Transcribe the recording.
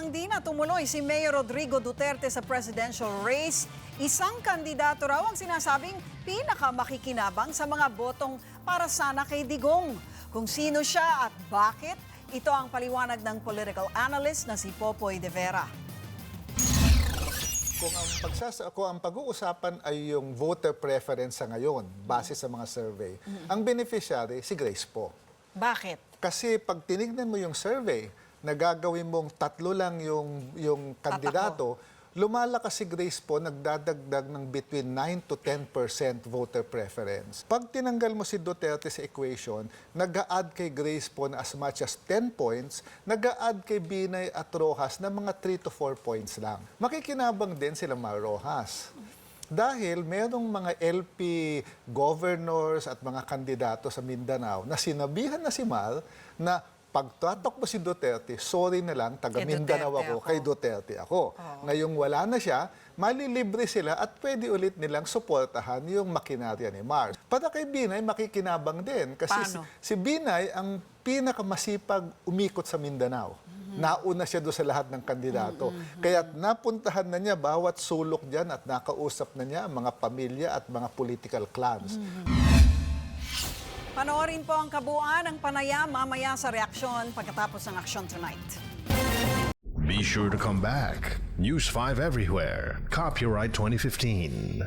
Nang di na tumuloy si Mayor Rodrigo Duterte sa presidential race, isang kandidato raw ang sinasabing pinakamakikinabang sa mga botong para sana kay Digong. Kung sino siya at bakit, ito ang paliwanag ng political analyst na si Popoy De Vera. Kung ang pag-uusapan ay yung voter preference sa ngayon, base sa mga survey, ang beneficiary si Grace po. Bakit? Kasi pag tinignan mo yung survey, nagagawin mong tatlo lang yung kandidato, lumalakas si Grace po, nagdadagdag ng between 9 to 10% voter preference. Pag tinanggal mo si Duterte sa equation, nag-a-add kay Grace po na as much as 10 points, nag-a-add kay Binay at Rojas na mga 3 to 4 points lang. Makikinabang din sila mga Rojas. Dahil merong mga LP governors at mga kandidato sa Mindanao na sinabihan na si Mal na pagtatok mo si Duterte, sorry na lang, taga Mindanao ako, kay Duterte ako. Ngayong wala na siya, malilibre sila at pwede ulit nilang suportahan yung makinarya ni Mars. Para kay Binay, makikinabang din. Kasi si Binay ang pinakamasipag umikot sa Mindanao. Nauna siya doon sa lahat ng kandidato. Kaya napuntahan na niya bawat sulok dyan at nakausap na niya ang mga pamilya at mga political clans. Panoorin po ang kabuuan ng panayam mamaya sa reaksyon pagkatapos ng Action Tonight. Be sure to come back. News 5 everywhere. Copyright 2015.